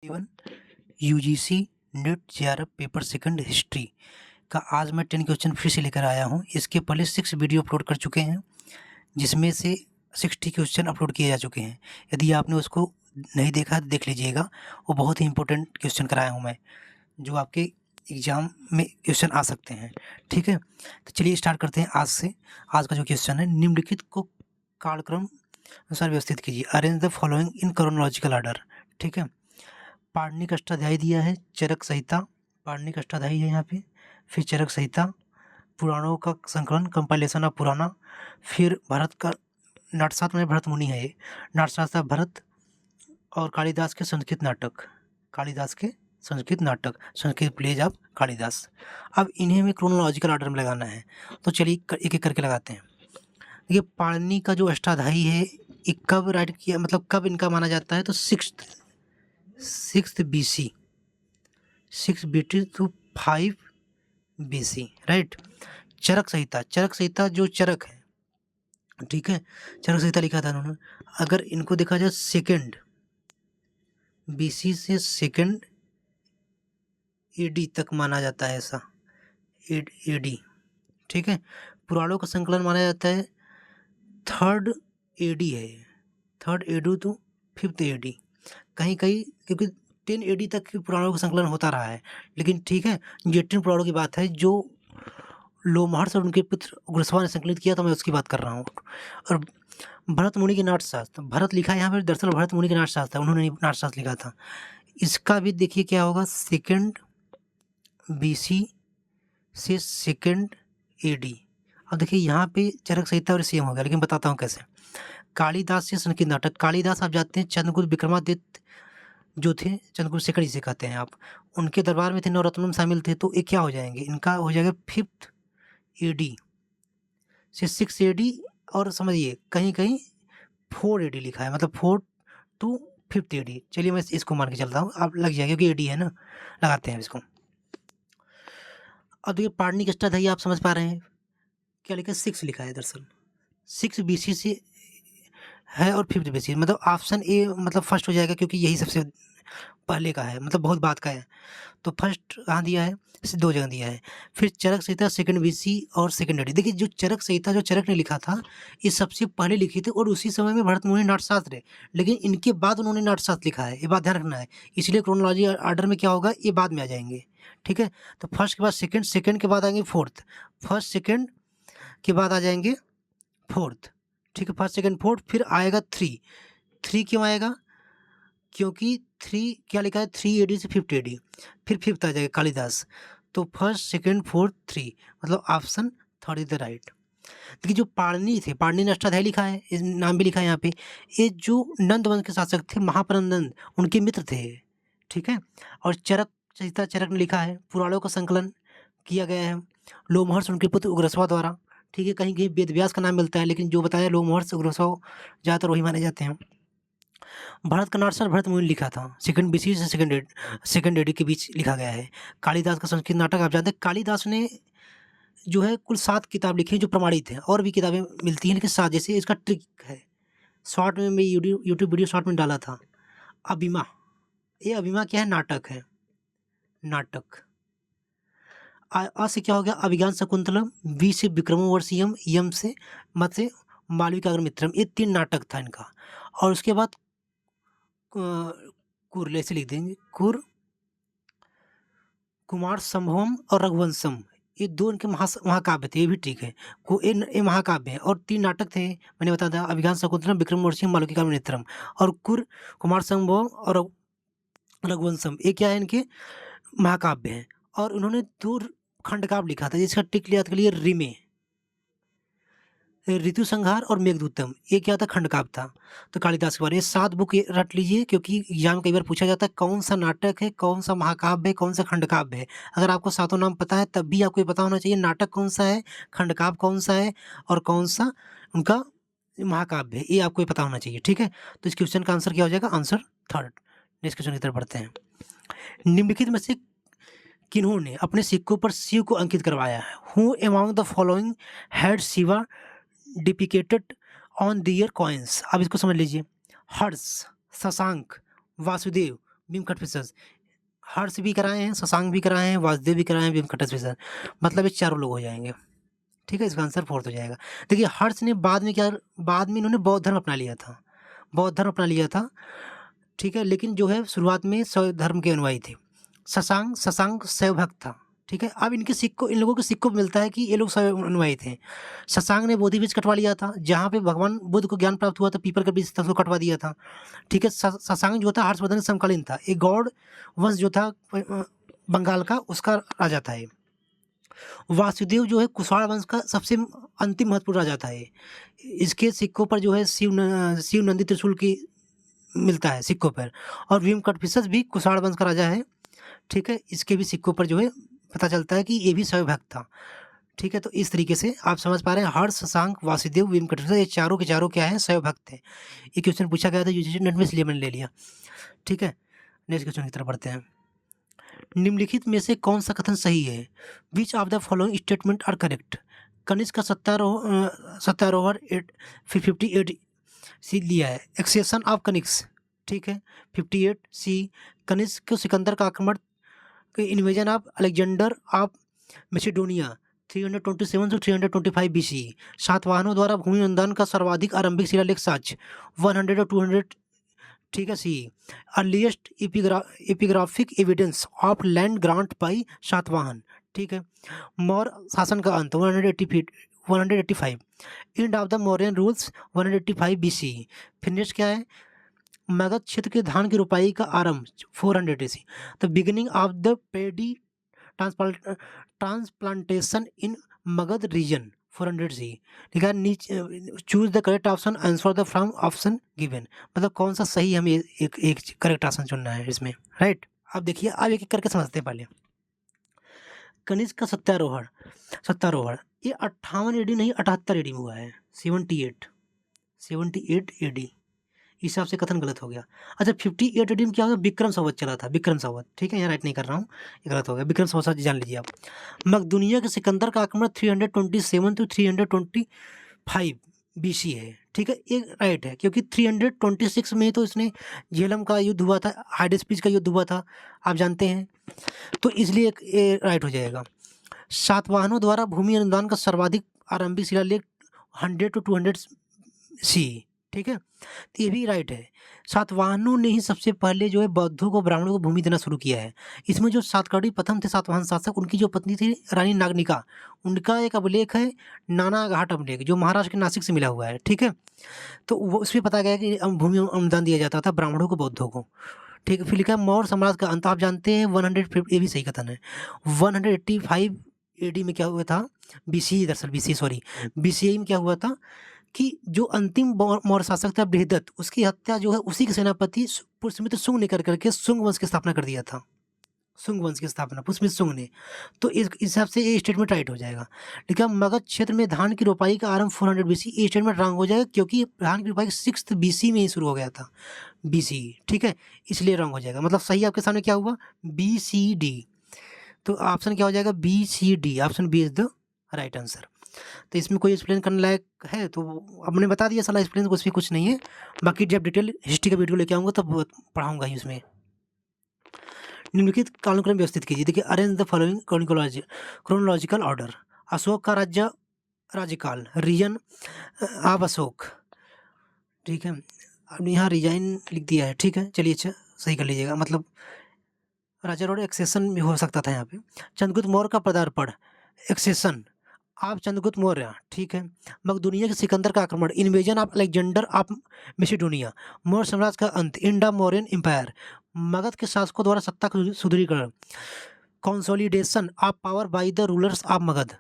Even UGC net JRF paper second history का आज मैं 10 क्वेश्चन फिर से लेकर आया हूँ। इसके पहले 6 वीडियो अपलोड कर चुके हैं, जिसमें से 60 क्वेश्चन अपलोड किए जा चुके हैं। यदि आपने उसको नहीं देखा तो देख लीजिएगा। वो बहुत ही इंपॉर्टेंट क्वेश्चन कराया हूँ मैं, जो आपके एग्जाम में क्वेश्चन आ सकते हैं। ठीक है, तो चलिए स्टार्ट करते हैं आज से। आज का जो क्वेश्चन है, निम्नलिखित को कालक्रम अनुसार व्यवस्थित कीजिए। Arrange the following in chronological order. ठीक है, पाणिनिक अष्टाध्यायी दिया है, चरक संहिता, पाणिनिक अष्टाध्यायी है यहाँ पे, फिर चरक संहिता, पुराणों का संकलन, कंपाइलेशन ऑफ पुराना, फिर भारत का नाटशास्त्र में भरत मुनि है ये, नाटशास्त्र भरत, और कालिदास के संस्कृत नाटक, कालिदास के संस्कृत नाटक, संस्कृत प्लेज ऑफ कालिदास। अब इन्हें हमें क्रोनोलॉजिकल ऑर्डर में लगाना है, तो चलिए एक एक करके लगाते हैं। ये पाणिनि का जो अष्टाध्यायी है, ये कब राइट किया, मतलब कब इनका माना जाता है, तो six BC, 6 BC to 5 BC, right. Charaka Samhita, Charaka Samhita जो चरक है, ठीक है, चरक संहिता लिखा था उन्होंने। अगर इनको देखा जाए सेकंड BC से सेकंड AD तक माना जाता है, ऐसा AD, ठीक है। पुराणों का संकलन माना जाता है 3rd AD है, 3rd AD to 5th AD, कहीं कहीं, क्योंकि 10 AD तक पुराणों का संकलन होता रहा है। लेकिन ठीक है, ये 10 पुराणों की बात है जो लोमहर्ष और उनके पुत्र उग्रश्रवा ने संकलित किया, तो मैं उसकी बात कर रहा हूँ। और भरत मुनि के नाट्यशास्त्र, भरत लिखा है यहाँ पर, दरअसल भरत मुनि के नाट्यशास्त्र है, उन्होंने नाट्यशास्त्र लिखा था। इसका भी देखिए क्या होगा, 2nd BC से 2nd AD। अब देखिए यहाँ पे चरक संहिता और सेम हो गया, लेकिन बताता हूँ कैसे। कालिदास से संस्कृत नाटक, कालिदास आप जानते हैं चंद्रगुप्त विक्रमादित्य जो थे, चंद्रगुप्त सेकंड जिसे कहते हैं आप, उनके दरबार में थे, नवरत्नम शामिल थे। तो ये क्या हो जाएंगे, इनका हो जाएगा 5th AD से 6 AD, और समझिए कहीं कहीं 4 AD लिखा है, मतलब 4 to 5th AD। चलिए मैं इसको मान के चलता हूँ, आप लग जाएगा क्योंकि AD है ना, लगाते हैं इसको। अब देखिए पाणिनिक अष्टाध्यायी आप समझ पा रहे हैं, क्या लिखा है, 6 लिखा है, दरअसल 6 BC से है और 5th BC, मतलब ऑप्शन ए मतलब फर्स्ट हो जाएगा, क्योंकि यही सबसे पहले का है, मतलब बहुत बात का है। तो फर्स्ट कहाँ दिया है, 2 जगह दिया है। फिर चरक संहिता 2nd BC और 2nd AD। देखिए जो चरक संहिता जो चरक ने लिखा था, ये सबसे पहले लिखी थी, और उसी समय में भरत मुनि नाट्यशास्त्र है, लेकिन इनके बाद उन्होंने नाट्यशास्त्र लिखा है, ये बात ध्यान रखना है। इसलिए क्रोनोलॉजी ऑर्डर में क्या होगा, ये बाद में आ जाएंगे, ठीक है। तो फर्स्ट के बाद सेकंड, सेकंड के बाद आएंगे फोर्थ, फर्स्ट सेकंड के बाद आ जाएंगे फोर्थ, ठीक है, फर्स्ट सेकंड फोर्थ, फिर आएगा 3। 3 क्यों आएगा, क्योंकि 3 क्या लिखा है, 3 AD से 5th AD, फिर 5th आ जाएगा कालिदास। तो फर्स्ट सेकंड फोर्थ 3, मतलब ऑप्शन 3 इज द राइट। देखिए जो पाणिनि थे, पाणिनि ने अष्टाध्यायी लिखा है, इस नाम भी लिखा है यहाँ पे। ये जो नंद वंश के शासक थे, महापरनंद, उनके मित्र थे, ठीक है। और चरक संहिता चरक ने लिखा है, पुराणों का संकलन किया गया है लोमहर्ष उनके पुत्र उग्रश्रवा द्वारा, ठीक है। कहीं कहीं वेदव्यास का नाम मिलता है, लेकिन जो बताया लोमहर्ष उग्रश्रवा ज़्यादातर वही माने जाते हैं। भारत का नाट्यशास्त्र भरत मुनि ने लिखा था, 2nd BC से 2nd AD के बीच लिखा गया है। कालिदास का संस्कृत नाटक आप जानते हैं, कालिदास ने जो है कुल 7 किताब लिखी हैं जो प्रमाणित हैं, और भी किताबें मिलती हैं, लेकिन 7, जैसे इसका ट्रिक है, शॉर्ट में मैं यूट्यूब वीडियो शॉर्ट में डाला था, अभिमा, ये अभिमा क्या है, नाटक है, नाटक। आ से क्या हो गया, अभिज्ञान शकुंतलम, वी से विक्रमोर्वशीयम, यम से मत से मालविकाग्निमित्रम, ये 3 नाटक था इनका। और उसके बाद कुर ऐसे लिख देंगे, कुमार संभवम और रघुवंशम, ये 2 इनके महाकाव्य थे, ये भी ठीक है। ये महाकाव्य है, और 3 नाटक थे, मैंने बताया था, अभिज्ञान शकुंतलम, विक्रमोर्वशीयम, मालविकाग्निमित्रम, और कुमार संभवम और रघुवंशम, ये क्या है, इनके महाकाव्य हैं। और उन्होंने 2 खंडकाव्य लिखा था, जिसका टिक याद करिए, रिमे, ऋतु संहार और मेघदूतम, ये क्या था, खंडकाव्य था। तो कालिदास के बारे में 7 बुक रट लीजिए, क्योंकि एग्जाम कई बार पूछा जाता है कौन सा नाटक है, कौन सा महाकाव्य है, कौन सा खंडकाव्य है। अगर आपको 7 नाम पता है, तब भी आपको ये पता होना चाहिए नाटक कौन सा है, खंडकाव्य कौन सा है, और कौन सा उनका महाकाव्य है, ये आपको ये पता होना चाहिए, ठीक है। तो इस क्वेश्चन का आंसर क्या हो जाएगा, आंसर 3rd। नेक्स्ट क्वेश्चन की तरफ बढ़ते हैं। निम्नलिखित में से किन्होंने अपने सिक्कों पर शिव को अंकित करवाया है, who among the following had Shiva depicted on their coins. अब इसको समझ लीजिए, हर्ष, शशांक, वासुदेव, भीम कटफिशर। हर्ष भी कराए हैं, शशांक भी कराए हैं, वासुदेव भी कराए हैं, भीम कटफिशर, मतलब ये चारों लोग हो जाएंगे। ठीक है, इसका आंसर फोर्थ हो जाएगा। देखिए हर्ष ने बाद में क्या, बाद में इन्होंने बौद्ध धर्म अपना लिया था, बौद्ध धर्म अपना लिया था। ठीक है, लेकिन जो है शुरुआत में शैव धर्म के अनुयायी थे। शशांक शशांक शैव भक्त था। ठीक है, अब इनके सिक्कों, इन लोगों के सिक्कों में मिलता है कि ये लोग शैव अनुयायी थे। शशांक ने बोधि वृक्ष कटवा लिया था, जहाँ पे भगवान बुद्ध को ज्ञान प्राप्त हुआ था, पीपल का वृक्ष था, उसको कटवा दिया था। ठीक है, शशांक जो था हर्षवर्धन के समकालीन था, एक गौड़ वंश जो था बंगाल का, उसका राजा था ये। वासुदेव जो है कुशवाहा वंश का सबसे अंतिम महत्वपूर्ण राजा था ये। इसके सिक्कों पर जो है शिव नंदी त्रिशूल की मिलता है सिक्कों पर। और भीम कटफिशर भी कुशवाहा वंश का राजा है। ठीक है, इसके भी सिक्कों पर जो है पता चलता है कि ये भी शैव भक्त था। ठीक है, तो इस तरीके से आप समझ पा रहे हैं, हर्ष, शशांक, वासुदेव, भीम कटफिशर, ये चारों के चारों क्या है, शैव भक्त थे। ये क्वेश्चन पूछा गया था यूजीसी नेट में, इसलिए मैंने ले लिया। ठीक है, नेक्स्ट क्वेश्चन की तरफ बढ़ते हैं। निम्नलिखित में से कौन सा कथन सही है? Which of the following statement are correct? Kanishka का सत्यारोहण 58 सी लिया है। एक्सेशन ऑफ कनिष्क, ठीक है, 58 सी। कनिष्क को सिकंदर का आक्रमण, invasion of Alexander of Macedonia 327 to 325 BC। सातवाहनों द्वारा भूमि अनुदान का सर्वाधिक आरंभिक शिलालेख साक्ष्य 100 और 200। ठीक है, C. Earliest epigraphic evidence of land grant by Satavahana. ठीक है, मौर्य शासन का अंत 185। End of the Mauryan rules 185 BC। फिर नेक्स्ट क्या है? मगध क्षेत्र के धान की रोपाई का आरंभ 400 AC। The beginning of the paddy transplantation in Magadh region 400 C। ठीक है, नीचे choose the correct option, answer the from option given, मतलब कौन सा सही हमें एक करेक्ट ऑप्शन चुनना है इसमें, राइट। अब देखिए, अब एक एक करके समझते हैं। पहले कनिष्क का सत्यारोहण ये 58 AD नहीं 78 AD में हुआ है। 78 AD, इस हिसाब से कथन गलत हो गया। अच्छा, 58 AD में क्या हो गया? विक्रम संवत चला था, विक्रम संवत। ठीक है, यहाँ राइट नहीं कर रहा हूँ, ये गलत हो गया। विक्रम संवत जान लीजिए आप। मकदूनिया के सिकंदर का आक्रमण 327 to 325 BC है। ठीक है, ये राइट है, क्योंकि 326 में तो इसने झेलम का युद्ध हुआ था, हाइडेस्पिच का युद्ध हुआ था, आप जानते हैं, तो इसलिए ये राइट हो जाएगा। सातवाहनों द्वारा भूमि अनुदान का सर्वाधिक आरंभिक शिलालेख 100 to 200 C। ठीक है, तो ये भी राइट है। सातवाहनों ने ही सबसे पहले जो है बौद्धों को, ब्राह्मणों को भूमि देना शुरू किया है। इसमें जो सातकर्णी प्रथम थे सातवाहन शासक, उनकी जो पत्नी थी रानी नागनिका, उनका एक अभिलेख है, नाना घाट अभिलेख, जो महाराष्ट्र के नासिक से मिला हुआ है। ठीक है, तो वो उसमें पता गया कि भूमि अनुदान दिया जाता था ब्राह्मणों को, बौद्धों को। ठीक है, फिर लिखा है मौर्य साम्राज्य का अंत, आप जानते हैं 150, ये भी सही कथन है। 185 AD में क्या हुआ था? BC, दरअसल BC सॉरी BCE में क्या हुआ था कि जो अंतिम मौर्य शासक था बृहदत्त, उसकी हत्या जो है उसी के सेनापति पुष्यमित्र शुंग ने कर करके शुंग वंश की स्थापना कर दिया था। शुंग वंश की स्थापना पुष्यमित्र शुंग ने। तो इस हिसाब से ये स्टेटमेंट राइट हो जाएगा। लेकिन मगध क्षेत्र में धान की रोपाई का आरंभ 400 BC, ये स्टेटमेंट रॉन्ग हो जाएगा, क्योंकि धान की रोपाई 6th BC में ही शुरू हो गया था, BC। ठीक है, इसलिए रॉन्ग हो जाएगा। मतलब सही आपके सामने क्या हुआ? BCD। तो ऑप्शन क्या हो जाएगा? BCD, option B is the right answer. तो इसमें कोई एक्सप्लेन करने लायक है तो अब मैंने बता दिया, साला एक्सप्लेन उसमें कुछ नहीं है। बाकी जब डिटेल हिस्ट्री का वीडियो लेके आऊँगा तब पढ़ाऊँगा ही उसमें। निम्नलिखित कालानुक्रम व्यवस्थित कीजिए। देखिए, arrange the following chronological order. Ashok का राज्यकाल, रीजन ऑफ अशोक। ठीक है, अब यहाँ रिजाइन लिख दिया है। ठीक है, चलिए, अच्छा सही कर लीजिएगा, मतलब राजा रोड एक्सेशन भी हो सकता था यहाँ पे। चंद्रगुप्त मौर्य का पदार्पण, एक्सेशन आप चंद्रगुप्त मौर्य। ठीक है, मकदूनिया के सिकंदर का आक्रमण, invasion of Alexander of Macedonia. Maurya साम्राज्य का अंत, इंडा मौर्यन एम्पायर। मगध के शासकों द्वारा सत्ता का सुदृढ़ीकरण, consolidation of power by the rulers of Magadh.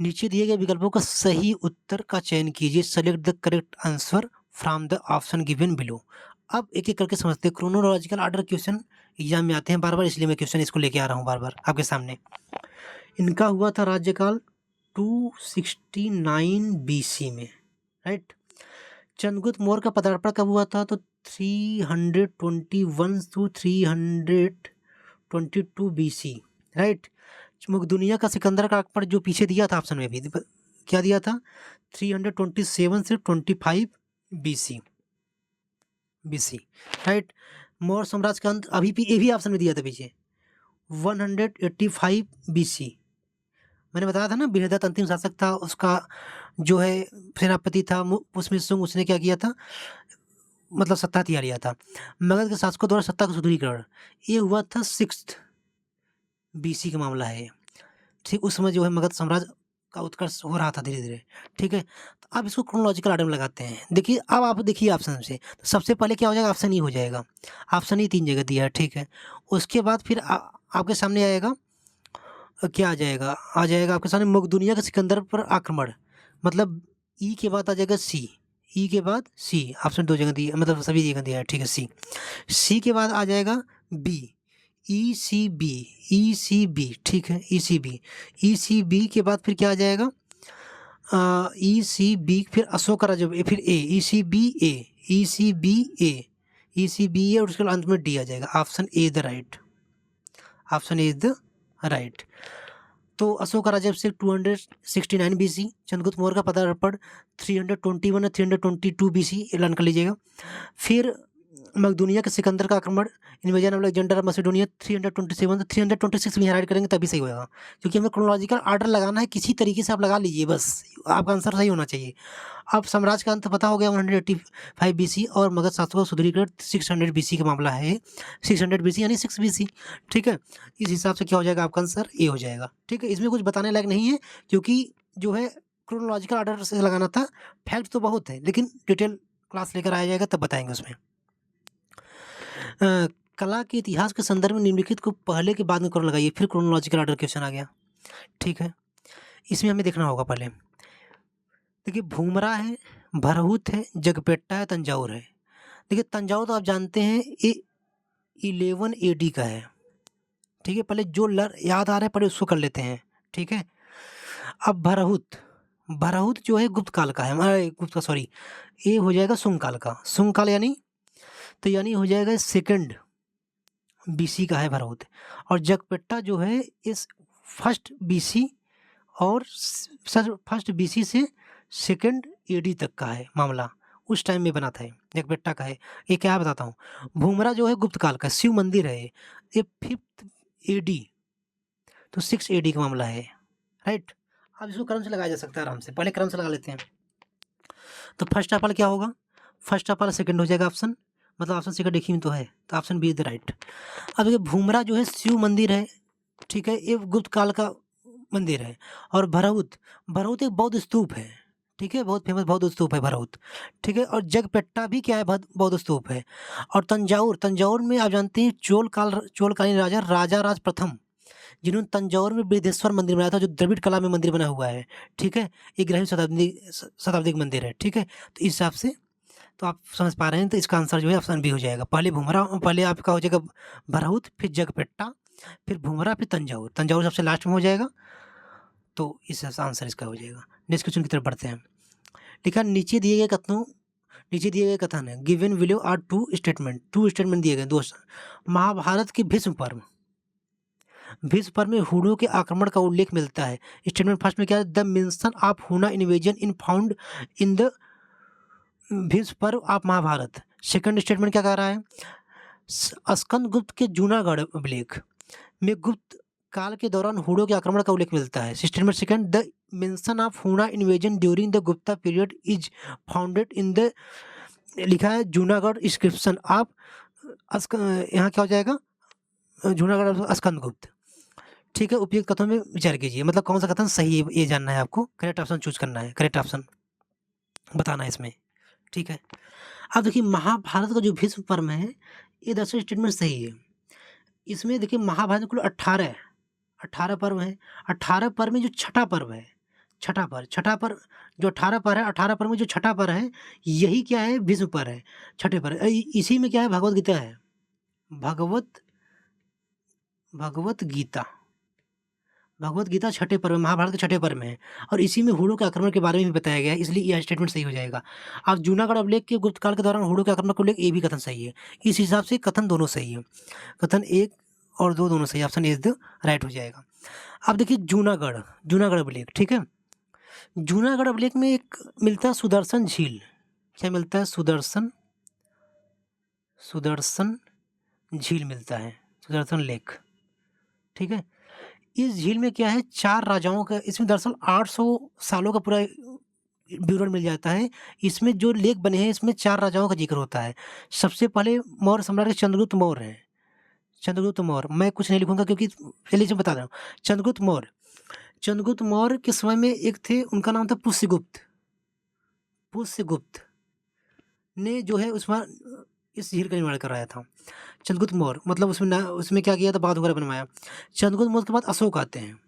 नीचे दिए गए विकल्पों का सही उत्तर का चयन कीजिए, select the correct answer from the option given below. अब एक एक करके समझते हैं। क्रोनोलॉजिकल ऑर्डर क्वेश्चन एग्जाम में आते हैं बार बार, इसलिए मैं क्वेश्चन इसको लेके आ रहा हूँ बार बार आपके सामने। इनका हुआ था राज्यकाल 269 BC में, राइट। चंद्रगुप्त मौर्य का पदार्पण कब हुआ था? तो 321 to 322 BC, राइट। मकदूनिया का सिकंदर का आक्रमण जो पीछे दिया था ऑप्शन में भी, क्या दिया था? 327 से 25 BC, राइट। मौर्य साम्राज्य का अंत अभी भी ये भी ऑप्शन में दिया था पीछे 185 BC। मैंने बताया था ना बृहदत्त अंतिम शासक था, उसका जो है सेनापति था पुष्यमित्र शुंग, उसने क्या किया था, मतलब सत्ता हथिया लिया था। मगध के शासकों द्वारा सत्ता का सुदृढ़ीकरण ये हुआ था 6th BC का मामला है ये। ठीक उस समय जो है मगध साम्राज्य का उत्कर्ष हो रहा था धीरे धीरे। ठीक है, तो अब इसको क्रोनोलॉजिकल ऑर्डर में लगाते हैं। देखिए अब आप देखिए ऑप्शन से, तो सबसे पहले क्या हो जाएगा, ऑप्शन ई हो जाएगा। ऑप्शन ई 3 जगह दिया है। ठीक है, उसके बाद फिर आपके सामने आएगा क्या आ जाएगा आपके सामने मकदूनिया के सिकंदर पर आक्रमण, मतलब ई के बाद आ जाएगा सी, ई के बाद सी। ऑप्शन 2 जगह दिया, मतलब सभी जगह दिया है। ठीक है, सी के बाद आ जाएगा बी, ई सी बी। ठीक है, ई सी बी के बाद फिर क्या आ जाएगा, ई सी बी, फिर अशोक राज्य, फिर ए, ई सी बी ए, और उसके बाद अंत में डी आ जाएगा। Option A is the right, option A is the right. तो अशोक राज्य से 269 BC, चंद्रगुप्त मौर्य का पदार्पण 321 और 322 BC ऐलान कर लीजिएगा। फिर मकदूनिया के सिकंदर का आक्रमण, इन्वेजन ऑफ अलेक्जेंडर मैसेडोनिया 327, 326 भी हाईलाइट करेंगे तभी सही होगा, क्योंकि हमें क्रोनोलॉजिकल ऑर्डर लगाना है, किसी तरीके से आप लगा लीजिए, बस आपका आंसर सही होना चाहिए। अब साम्राज्य का अंत पता हो गया 185 BC, और मगध शासकों का सुदृढ़ीकरण 600 BC का मामला है, 600 BC यानी 6 BC। ठीक है, इस हिसाब से क्या हो जाएगा आपका आंसर ए हो जाएगा। ठीक है, इसमें कुछ बताने लायक नहीं है, क्योंकि जो है क्रोनोलॉजिकल ऑर्डर से लगाना था। फैक्ट तो बहुत है, लेकिन डिटेल क्लास लेकर आया जाएगा तब बताएंगे उसमें। कला के इतिहास के संदर्भ में निम्नलिखित को पहले के बाद में क्रम लगाइए, फिर क्रोनोलॉजिकल ऑर्डर क्वेश्चन आ गया। ठीक है, इसमें हमें देखना होगा पहले। देखिए भूमरा है, भरहुत है, जगपेट्टा है, तंजाउर है। देखिए तंजाउर तो आप जानते हैं ये 11 AD का है। ठीक है, पहले जो याद आ रहा है पहले उसको कर लेते हैं। ठीक है, अब भरहुत जो है गुप्त काल का है, हमारे गुप्त का, सॉरी, ये हो जाएगा सुंग काल का। सुंग काल यानी हो जाएगा 2nd BC का है भरहुत। और जगपेट्टा जो है इस 1st BC और 1st BC से 2nd AD तक का है मामला, उस टाइम में बना था जगपेट्टा का है। ये क्या बताता हूँ, भूमरा जो है गुप्त काल का शिव मंदिर है, ये 5th AD, तो 6 AD का मामला है। राइट, अब इसको क्रम से लगाया जा सकता है आराम से, पहले क्रम से लगा लेते हैं। तो फर्स्ट ऑफ ऑल क्या होगा, फर्स्ट ऑफ ऑल 2nd हो जाएगा ऑप्शन, मतलब ऑप्शन सी का देखिए में तो है, तो option B is the right. अब देखिए भूमरा जो है शिव मंदिर है। ठीक है, ये गुप्त काल का मंदिर है। और भरहुत एक बौद्ध स्तूप है। ठीक है, बहुत फेमस बौद्ध स्तूप है भरहुत। ठीक है, और जगपेट्टा भी क्या है, बौद्ध स्तूप है। और तंजाउर में आप जानते हैं चोलकालीन राजा राज प्रथम, जिन्होंने तंजाउर में बृहदेश्वर मंदिर बनाया था, जो द्रविड़ कला में मंदिर बना हुआ है। ठीक है, ये 11वीं शताब्दी का मंदिर है। ठीक है, तो इस हिसाब से तो आप समझ पा रहे हैं, तो इसका आंसर जो है ऑप्शन बी हो जाएगा। पहले आपका हो जाएगा भरहुत, फिर जगपेट्टा, फिर भूमरा, फिर तंजाउर सबसे लास्ट में हो जाएगा। तो इस आंसर इसका हो जाएगा। नेक्स्ट क्वेश्चन की तरफ बढ़ते हैं। लिखा नीचे दिए गए कथन है, given below are two statement दिए गए दोस्त। महाभारत के भीष्म पर्व में हुणों के आक्रमण का उल्लेख मिलता है। स्टेटमेंट फर्स्ट में क्या है, the mention of Huna invasion in found in the Bhishma पर्व ऑफ महाभारत। सेकंड स्टेटमेंट क्या कह रहा है, स्कंद गुप्त के जूनागढ़ अभिलेख में गुप्त काल के दौरान हुणों के आक्रमण का उल्लेख मिलता है। Statement second, the mention of Huna invasion during the Gupta period is founded in the, लिखा है जूनागढ़ इंस्क्रिप्शन ऑफ, यहाँ क्या हो जाएगा, जूनागढ़ स्कंदगुप्त। ठीक है, उपयुक्त कथनों में विचार कीजिए, मतलब कौन सा कथन सही है ये जानना है आपको, करेक्ट ऑप्शन चूज करना है, करेक्ट ऑप्शन बताना है इसमें। ठीक है, अब देखिए महाभारत का जो भीष्म पर्व है, ये 10वें स्टेटमेंट सही है। इसमें देखिए महाभारत में कुल 18 पर्व हैं। 18 पर्व में जो छठा पर्व है, छठा पर्व जो 18 पर्व है, 18 पर्व में जो छठा पर्व है, यही क्या है, भीष्म पर्व है, छठे पर्व। इसी में क्या है, भगवत गीता है, भगवत गीता छठे पर्व, महाभारत के छठे पर्व में है, और इसी में हुणों के आक्रमण के बारे में भी बताया गया है, इसलिए यह स्टेटमेंट सही हो जाएगा। अब जूनागढ़ अभिलेख के गुप्त काल के दौरान हुणों के आक्रमण को लेकर ये भी कथन सही है। इस हिसाब से कथन दोनों सही है, कथन 1 और 2 दोनों सही, option A is the right हो जाएगा। अब देखिए जूनागढ़ अभिलेख। ठीक है, जूनागढ़ अभिलेख में एक मिलता है सुदर्शन झील, क्या मिलता है, सुदर्शन झील मिलता है, सुदर्शन लेक। ठीक है, इस झील में क्या है, 4 राजाओं का, इसमें दरअसल 800 सालों का पूरा विवरण मिल जाता है। इसमें जो लेक बने हैं इसमें 4 राजाओं का ज़िक्र होता है। सबसे पहले मौर्य सम्राट चंद्रगुप्त मौर्य हैं। चंद्रगुप्त मौर्य, मैं कुछ नहीं लिखूँगा क्योंकि पहले से बता रहा हूँ। चंद्रगुप्त मौर्य, चंद्रगुप्त मौर्य के समय में एक थे, उनका नाम था पुष्यगुप्त। पुष्यगुप्त ने जो है उसमें इस झील का निर्माण कराया था। चंद्रगुप्त मौर्य मतलब उसमें क्या किया था, बांध वगैरह बनवाया। चंद्रगुप्त मौर्य के बाद अशोक आते हैं।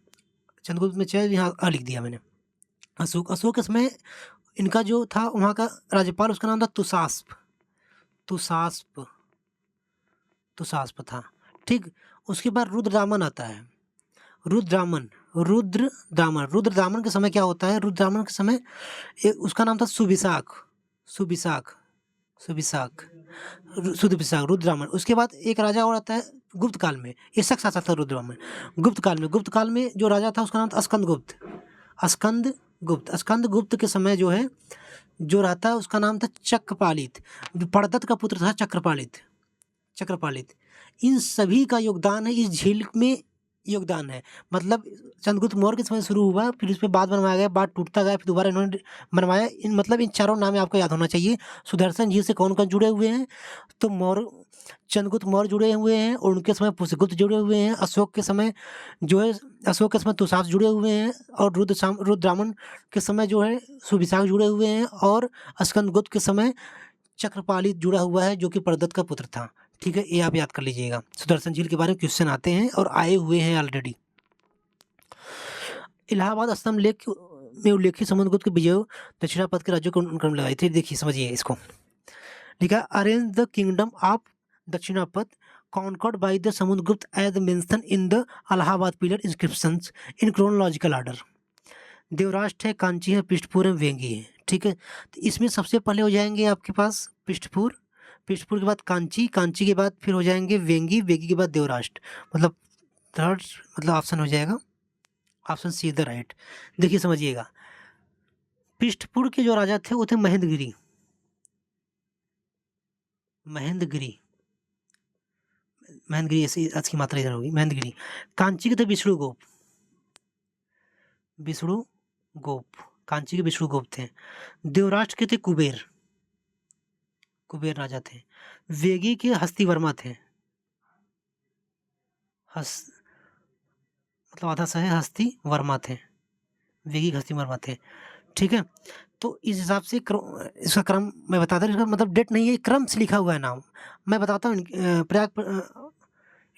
चंद्रगुप्त में चाहे यहाँ लिख दिया मैंने। अशोक के समय इनका जो था वहाँ का राज्यपाल, उसका नाम था तुषास्प। तुषास्प तुषास्प था। ठीक, उसके बाद रुद्रदामन आता है। रुद्रदामन के समय क्या होता है, रुद्रदामन के समय उसका नाम था सुविशाख। रुद्रदामन। उसके बाद एक राजा और आता है गुप्त काल में, ये शक शासक था रुद्रदामन। गुप्त काल में जो राजा था उसका नाम था स्कंदगुप्त के समय जो है जो रहता है उसका नाम था चक्रपालित। जो पड़दत्त का पुत्र था चक्रपालित। इन सभी का योगदान है, इस झील में योगदान है। मतलब चंद्रगुप्त मौर्य के समय शुरू हुआ, फिर उस पे बाद बनवाया गया, बाद टूटता गया, फिर दोबारा इन्होंने बनवाया। इन चारों नाम आपको याद होना चाहिए। सुदर्शन झील से कौन कौन जुड़े हुए हैं, तो चंद्रगुप्त मौर्य जुड़े हुए हैं, और उनके समय पुष्यगुप्त जुड़े हुए हैं। अशोक के समय तुषार जुड़े हुए हैं, और रुद्रदामन के समय जो है सुविशाख जुड़े हुए हैं, और स्कंदगुप्त के समय चक्रपालित जुड़ा हुआ है, जो कि पड़दत्त का पुत्र था। ठीक है, ये आप याद कर लीजिएगा। सुदर्शन झील के बारे में क्वेश्चन आते हैं और आए हुए हैं ऑलरेडी। इलाहाबाद स्तंभ लेख में उल्लेखित समुद्रगुप्त के विजय दक्षिणापथ के राज्यों को अनुक्रम लगाई थी। देखिए समझिए इसको, लिखा arrange the kingdom of Dakshinapatha conquered by the Samudragupta as mentioned in the Allahabad pillar inscriptions in chronological order। Devrashtra है, कांची है, पृष्ठपुर है, वेंगी है। ठीक है, तो इसमें सबसे पहले हो जाएंगे आपके पास पृष्ठपुर के बाद कांची के बाद फिर हो जाएंगे वेंगी के बाद देवराष्ट्र। मतलब थर्ड मतलब ऑप्शन हो जाएगा ऑप्शन सी द राइट। देखिए समझिएगा, पृष्ठपुर के जो राजा थे वो थे महेंद्रगिरी। ऐसी आज की मात्रा इधर होगी, महेंद्रगिरी। कांची के थे विष्णुगोप, कांची के विष्णुगोप थे। देवराष्ट्र के थे कुबेर राजा थे। वेगी के हस्तिवर्मा थे, मतलब आधा सा है, हस्तिवर्मा थे। वेगी हस्तिवर्मा थे। ठीक है, तो इस हिसाब से इसका क्रम मैं बताता हूँ, इसका मतलब डेट नहीं है, क्रम से लिखा हुआ है नाम। मैं बताता हूँ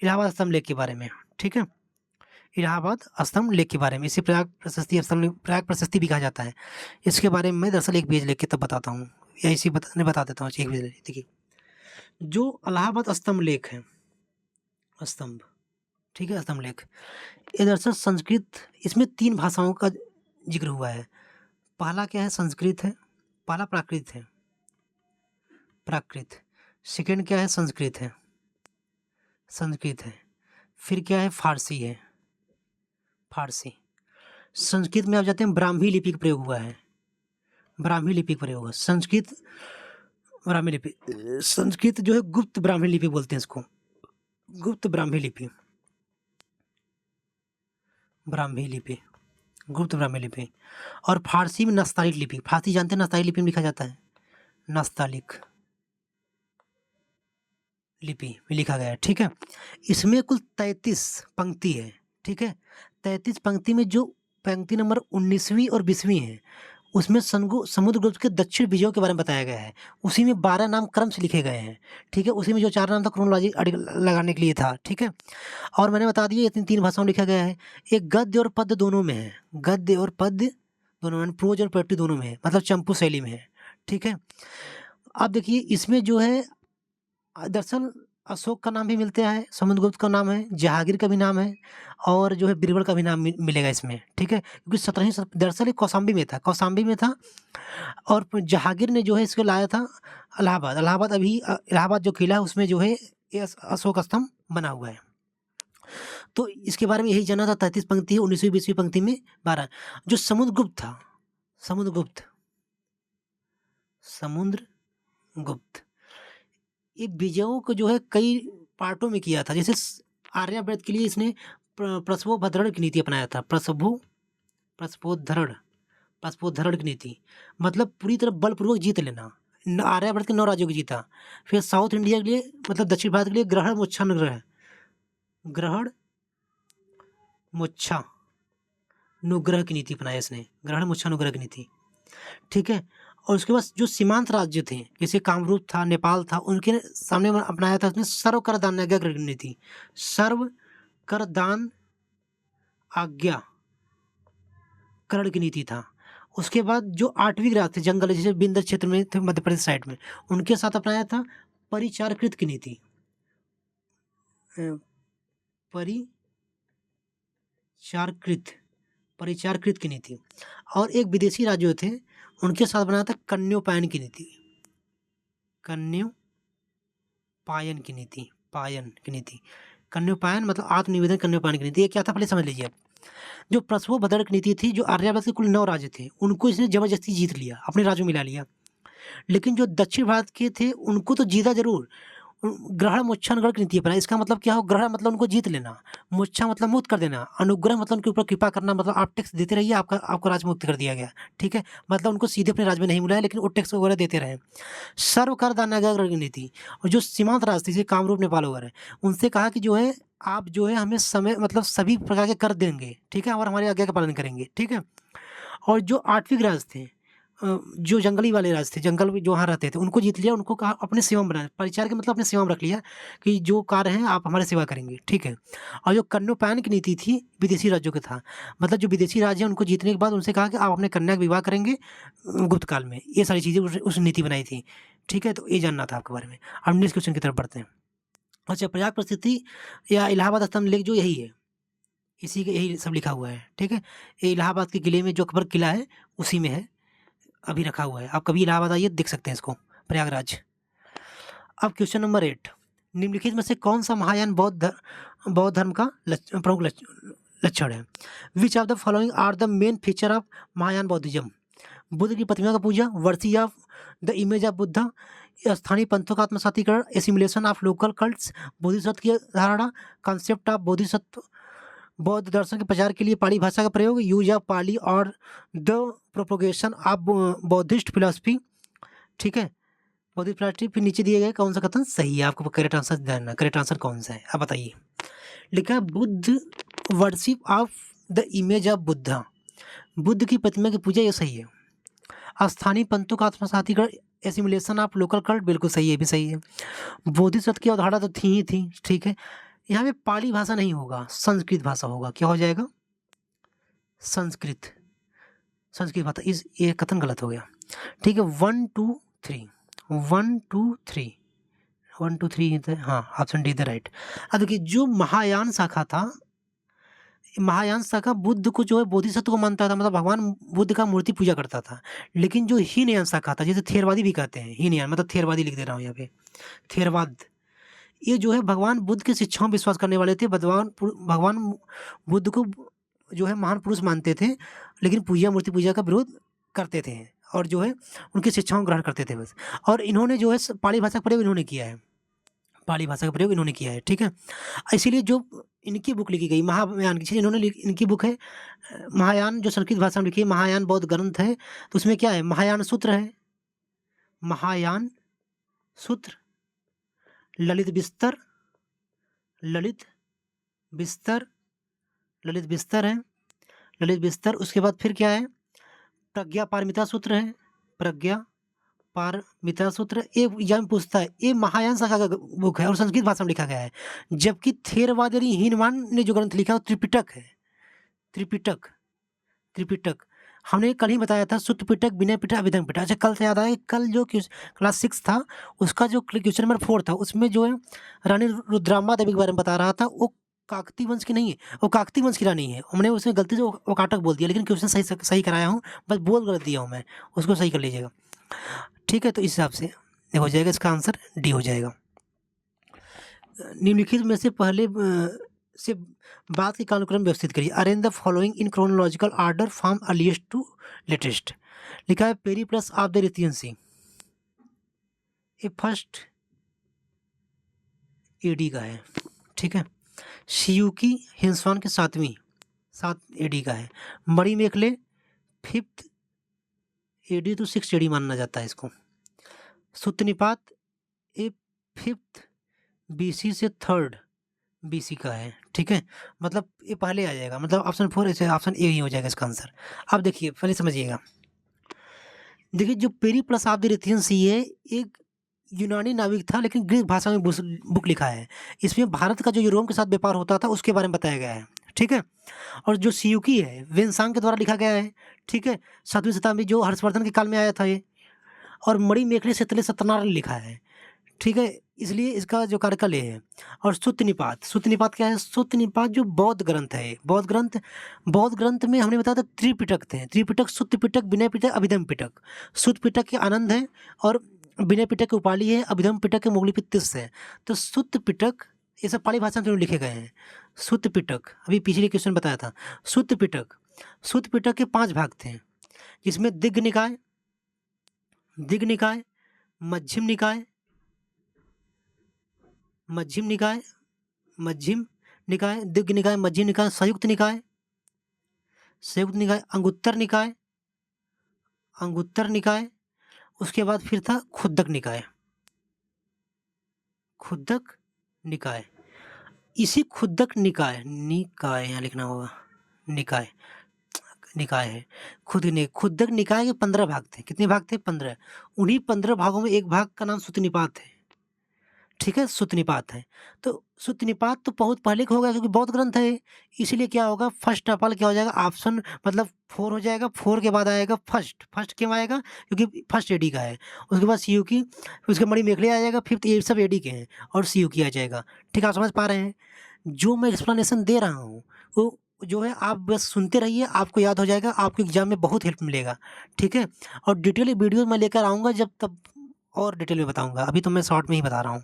इलाहाबाद स्तंभ लेख के बारे में। ठीक है, इलाहाबाद स्तंभ लेख के बारे में, इसे प्रयाग प्रशस्ति भी कहा जाता है। इसके बारे में मैं दरअसल एक पेज लेख के तब बताता हूँ, या इसी बता देता हूँ। एक पेज देखिए, जो इलाहाबाद स्तंभ लेख है, स्तंभ, ठीक है, स्तंभ लेख, ये दरअसल संस्कृत, इसमें 3 भाषाओं का जिक्र हुआ है। पहला क्या है, संस्कृत है। पहला प्राकृत। सेकंड क्या है, संस्कृत है। फिर क्या है, फारसी। संस्कृत में आप जाते हैं, ब्राह्मी लिपि का प्रयोग हुआ है। संस्कृत जो है गुप्त ब्राह्मी लिपि बोलते हैं इसको, गुप्त ब्राह्मी लिपि। और फारसी में नस्तालिक लिपि। फारसी जानते हैं, नस्तालिक लिपि में लिखा जाता है, नस्तालिक लिपि में लिखा गया है। ठीक है, इसमें कुल 33 पंक्ति है। ठीक है, 33 पंक्ति में जो पंक्ति नंबर 19वीं और 20वीं है, उसमें समुद्रगुप्त के दक्षिण विजयों के बारे में बताया गया है। उसी में 12 नाम क्रम से लिखे गए हैं। ठीक है, उसी में जो 4 नाम था क्रोनोलॉजी लगाने के लिए था। ठीक है, और मैंने बता दिया ये 3 भाषाओं में लिखा गया है। एक गद्य और पद्य दोनों में है, प्रोज और पोएट्री दोनों में है, मतलब चंपू शैली में है। ठीक है, अब देखिए इसमें जो है दरअसल अशोक का नाम भी मिलता है, समुद्रगुप्त का नाम है, जहांगीर का भी नाम है, और जो है बीरबल का भी नाम मिलेगा इसमें। ठीक है, क्योंकि 17वीं दरअसल कौशाम्बी में था, और जहांगीर ने जो है इसको लाया था इलाहाबाद। अभी इलाहाबाद जो किला है उसमें जो है ये अशोक स्तंभ बना हुआ है। तो इसके बारे में यही जाना था। 33 पंक्ति है, 19वीं 20वीं पंक्ति में 12। जो समुद्रगुप्त था, समुद्रगुप्त, ये विजयों को जो है कई पार्टों में किया था। जैसे आर्यव्रत के लिए इसने प्रसवोधरण की नीति अपनाया था। प्रसवोधरण की नीति मतलब पूरी तरह बलपूर्वक जीत लेना। आर्यव्रत के 9 राज्यों को जीता। फिर साउथ इंडिया के लिए मतलब दक्षिण भारत के लिए ग्रहण मोच्छानुग्रह की नीति अपनाया इसने, ग्रहण मोच्छानुग्रह की नीति, ठीक है। और उसके बाद जो सीमांत राज्य थे जैसे कामरूप था, नेपाल था, उनके सामने अपनाया था उसने सर्व कर दान आज्ञा की नीति, सर्व कर दान आज्ञा करण की नीति था। उसके बाद जो 8वीं ग्रास थे जंगल जैसे बिंदर क्षेत्र में थे मध्य प्रदेश साइड में, उनके साथ अपनाया था परिचारकृत की नीति, परिचारकृत की नीति। और एक विदेशी राज्य थे उनके साथ बनाया था कन्योपायन की नीति, कन्योपायन मतलब आत्मनिवेदन कन्योपायन की नीति। ये क्या था पहले समझ लीजिए। जो प्रसवोधरण की नीति थी, जो आर्यव्रत के कुल 9 राज्य थे उनको इसने जबरदस्ती जीत लिया, अपने राज्यों में मिला लिया। लेकिन जो दक्षिण भारत के थे उनको तो जीता जरूर, ग्रहण मोच्छानुग्रह की नीति अपना। इसका मतलब क्या हो, ग्रहण मतलब उनको जीत लेना, मोच्छा मतलब मुक्त कर देना, अनुग्रह मतलब उनके ऊपर कृपा करना, मतलब आप टैक्स देते रहिए, आपको राज मुक्त कर दिया गया, ठीक है। मतलब उनको सीधे अपने राज्य में नहीं बुलाया लेकिन वो टैक्स वगैरह देते रहे। सर्व कर दान आज्ञा की नीति। और जो सीमांत राज्य थे जैसे कामरूप नेपाल वगैरह, उनसे कहा कि जो है आप जो है हमें समय मतलब सभी प्रकार के कर देंगे, ठीक है, और हमारी आज्ञा का पालन करेंगे, ठीक है। और जो 8वीं ग्रास थे जो जंगली वाले राज थे, जंगल में जो वहाँ रहते थे, उनको जीत लिया, उनको कहा अपने सेवा में बनाए, परिचार के मतलब अपने सेवा में रख लिया कि जो कार्य हैं आप हमारी सेवा करेंगे, ठीक है। और जो कन्योपायन की नीति थी विदेशी राज्यों के था, मतलब जो विदेशी राज्य हैं उनको जीतने के बाद उनसे कहा कि आप अपने कन्या का विवाह करेंगे गुप्त काल में। ये सारी चीज़ें उस नीति बनाई थी, ठीक है। तो ये जानना था आपके बारे में। अब नेक्स्ट क्वेश्चन की तरफ बढ़ते हैं। अच्छा, प्रयाग परिस्थिति या इलाहाबाद स्तंभ लेख जो यही है, इसी के यही सब लिखा हुआ है, ठीक है। ये इलाहाबाद के किले में जो अकबर किला है उसी में है, अभी रखा हुआ है। आप कभी इलाहाबाद आइए देख सकते हैं इसको, प्रयागराज। अब क्वेश्चन नंबर 8, निम्नलिखित में से कौन सा महायान बौद्ध धर्म का प्रमुख लक्षण है? Which of the following are the main feature of Mahayana Buddhism? Buddha की प्रतिमा का पूजा, worship of the image of Buddha, स्थानीय पंथों का आत्मसातीकरण, assimilation of local cults, Bodhisattva की धारणा, कॉन्सेप्ट ऑफ बोधिसत्व, बौद्ध दर्शन के प्रचार के लिए पाली भाषा का प्रयोग, यूज ऑफ पाली और the propagation of Buddhist philosophy, ठीक है, बौद्धिस्ट फिलॉसफी। फिर नीचे दिए गए कौन सा कथन सही है, आपको करेक्ट आंसर जानना, करेक्ट आंसर कौन सा है आप बताइए। लिखा है Buddha worship of the image of Buddha, Buddha की प्रतिमा की पूजा, ये सही है। स्थानीय पंथों का आत्मसातीकरण, एसिमुलेशन ऑफ लोकल कल्ट, बिल्कुल सही है, भी सही है। बोधिसत्व की अवधारणा तो थी ही थी, ठीक है। यहाँ पे पाली भाषा नहीं होगा, संस्कृत भाषा होगा। क्या हो जाएगा? संस्कृत भाषा। इस ये कथन गलत हो गया, ठीक है। 1 2 3 1 2 3 1 2 3 हाँ, option D is the right. अब देखिए जो महायान शाखा था, महायान शाखा बुद्ध को जो है बोधिसत्व को मानता था, मतलब भगवान बुद्ध का मूर्ति पूजा करता था। लेकिन जो हीनयान शाखा था, जैसे थेरवादी भी कहते हैं, हीनयान मतलब थेरवादी लिख दे रहा हूँ यहाँ पे, थेरवाद, ये जो है भगवान बुद्ध की शिक्षाओं में विश्वास करने वाले थे। भगवान बुद्ध को जो है महान पुरुष मानते थे, लेकिन मूर्ति पूजा का विरोध करते थे और जो है उनकी शिक्षाओं ग्रहण करते थे बस। और इन्होंने जो है पाली भाषा का प्रयोग इन्होंने किया है, पाली भाषा का प्रयोग इन्होंने किया है, ठीक है। इसीलिए जो इनकी बुक लिखी गई महायान की, इन्होंने इनकी बुक है महायान, जो संस्कृत भाषा में लिखी है, महायान बौद्ध ग्रंथ है। तो उसमें क्या है, महायान सूत्र है, महायान सूत्र, ललित बिस्तर है, ललित बिस्तर। उसके बाद फिर क्या है, प्रज्ञा पारमिता सूत्र है, प्रज्ञा पारमिता सूत्र। एक एग्जाम पूछता है, ये महायान शाखा का बुक है और संस्कृत भाषा में लिखा गया है। जबकि थेरवाद यानी हीनवान ने जो ग्रंथ लिखा है वो त्रिपिटक है, त्रिपिटक। हमने कल ही बताया था, सुत्त पिटक, विनय पिटक, अभिधर्म पिटक। अच्छा, कल से याद आया, कल जो क्लास 6 था उसका जो क्वेश्चन नंबर 4 था, उसमें जो है रानी रुद्रामा देवी के बारे में बता रहा था। वो काकती वंश की नहीं है, वो काकती वंश की रानी है। हमने उसमें गलती से वकाटक बोल दिया, लेकिन क्वेश्चन सही कराया हूँ, बस बोल गलत दिया हूँ मैं, उसको सही कर लीजिएगा, ठीक है। तो इस हिसाब से हो जाएगा, इसका आंसर डी हो जाएगा। निम्नलिखित में से पहले से बाद के कालक्रम व्यवस्थित करिए। Arrange the following in chronological order from earliest to latest. लिखा है Periplus of the Erythraean Sea, ये फर्स्ट AD का है, ठीक है। शियुकी हिंसवान के 7 AD का है। मणिमेखले 5th AD तो 6 AD माना जाता है इसको। सुत्तनिपात ये 5th BC से 3rd BC का है, ठीक है। मतलब ये पहले आ जाएगा, मतलब ऑप्शन 4 ऐसे ऑप्शन ए ही हो जाएगा इसका आंसर। अब देखिए पहले समझिएगा, देखिए जो पेरिप्लस ऑफ द एरिथ्रियन सी है एक यूनानी नाविक था, लेकिन ग्रीक भाषा में बुक लिखा है। इसमें भारत का जो यूरोप के साथ व्यापार होता था उसके बारे में बताया गया है, ठीक है। और जो सियुकी है वेनसांग के द्वारा लिखा गया है, ठीक है। 7वीं शताब्दी जो हर्षवर्धन के काल में आया था ये। और मणिमेखले से सत्यनारायण ने लिखा है, ठीक है। इसलिए इसका जो कार्यकाल है। और सुत्तनिपात क्या है? सुत्तनिपात जो बौद्ध ग्रंथ है, बौद्ध ग्रंथ में हमने बताया था त्रिपिटक थे, त्रिपिटक सुत्त पिटक, विनय पिटक, अभिधम पिटक। सुत्त पिटक के आनंद है और विनय पिटक के उपाली है, अभिधम पिटक के मोगलीपित्तिस है। तो सुत्त पिटक ये सब पाली भाषा में लिखे गए हैं। सुत्त पिटक अभी पिछले क्वेश्चन बताया था। सुत्त पिटक के 5 भाग थे, जिसमें दिग्घ निकाय, मध्यम निकाय, दिग्घ निकाय, मध्यम निकाय, संयुक्त निकाय, अंगुत्तर निकाय, उसके बाद फिर था खुद्दक निकाय। इसी खुद्दक निकाय यहाँ लिखना होगा, निकाय है। खुद्दक निकाय के 15 भाग थे। कितने भाग थे? 15। उन्हीं 15 भागों में एक भाग का नाम सुत्तनिपात है, ठीक है। सुत्तनिपात है तो सुत्तनिपात तो बहुत पहले का होगा क्योंकि बौद्ध ग्रंथ है, इसीलिए क्या होगा फर्स्ट ऑफ ऑल क्या हो जाएगा ऑप्शन, मतलब 4 हो जाएगा। 4 के बाद आएगा फर्स्ट क्यों आएगा? क्योंकि फर्स्ट एडी का है। उसके बाद सियुकी, उसके मणिमेखले आ जाएगा 5th, ये सब एडी के हैं और सियुकी आ जाएगा, ठीक है। आप समझ पा रहे हैं? जो मैं एक्सप्लेनेशन दे रहा हूँ वो जो है आप बस सुनते रहिए, आपको याद हो जाएगा, आपको एग्जाम में बहुत हेल्प मिलेगा, ठीक है। और डिटेल वीडियो मैं लेकर आऊँगा जब तब और डिटेल में बताऊँगा, अभी तो मैं शॉर्ट में ही बता रहा हूँ।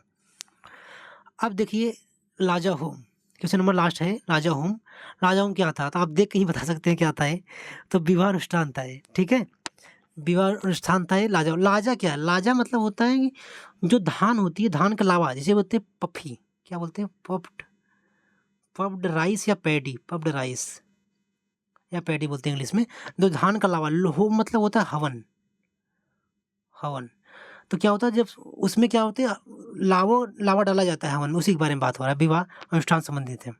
अब देखिए लाजाहोम, क्वेश्चन नंबर लास्ट है लाजाहोम। लाजाहोम क्या था? तो आप देख के ही बता सकते हैं क्या था है। तो विवाह अनुष्ठान था ये, ठीक है। विवाह अनुष्ठान था ये लाजा। लाजा क्या है? लाजा मतलब होता है कि जो धान होती है, धान का लावा, जिसे बोलते हैं पफी, क्या बोलते हैं? पफ्ड राइस या पैडी, पफ्ड राइस या पैडी बोलते हैं इंग्लिश में। जो धान का लावा, होम मतलब होता है हवन। तो क्या होता है जब उसमें क्या होते हैं लावा डाला जाता है हवन, उसी के बारे में बात हो रहा है, विवाह अनुष्ठान संबंधित है।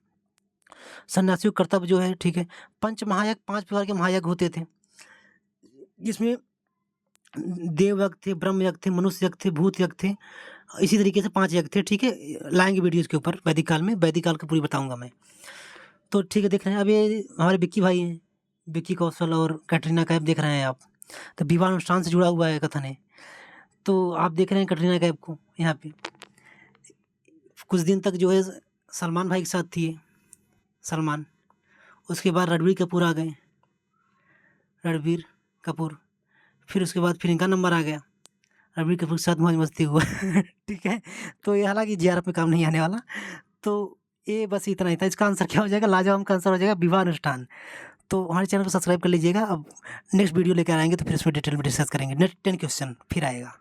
सन्यासियों कर्तव्य जो है, ठीक है। पंच महायज्ञ 5 प्रकार के महायज्ञ होते थे, जिसमें देवयज्ञ थे, ब्रह्मयज्ञ थे, मनुष्य यज्ञ थे, भूत यज्ञ थे। इसी तरीके से 5 यज्ञ थे, ठीक है। लाएंगे वीडियोज के ऊपर वैदिक काल में, वैदिक काल की पूरी बताऊंगा मैं। तो ठीक है, देख रहे हैं अब ये हमारे विक्की भाई हैं, विक्की कौशल और कैटरीना कैफ देख रहे हैं आप। तो विवाह अनुष्ठान से जुड़ा हुआ है कथन है। तो आप देख रहे हैं कैटरीना कैफ को यहाँ पे। कुछ दिन तक जो है सलमान भाई के साथ थी सलमान, उसके बाद रणबीर कपूर, फिर उसके बाद फिर इनका नंबर आ गया, रणबीर कपूर के साथ मौज मस्ती हुआ ठीक है। तो ये हालांकि JRF में काम नहीं आने वाला। तो ये बस इतना ही था। इसका आंसर क्या हो जाएगा? लाजवाब का आंसर हो जाएगा विवाह अनुष्ठान। तो हमारे चैनल को सब्सक्राइब कर लीजिएगा। अब नेक्स्ट वीडियो लेकर आएंगे तो फिर इसमें डिटेल में डिस्कस करेंगे। नेक्स्ट 10 क्वेश्चन फिर आएगा।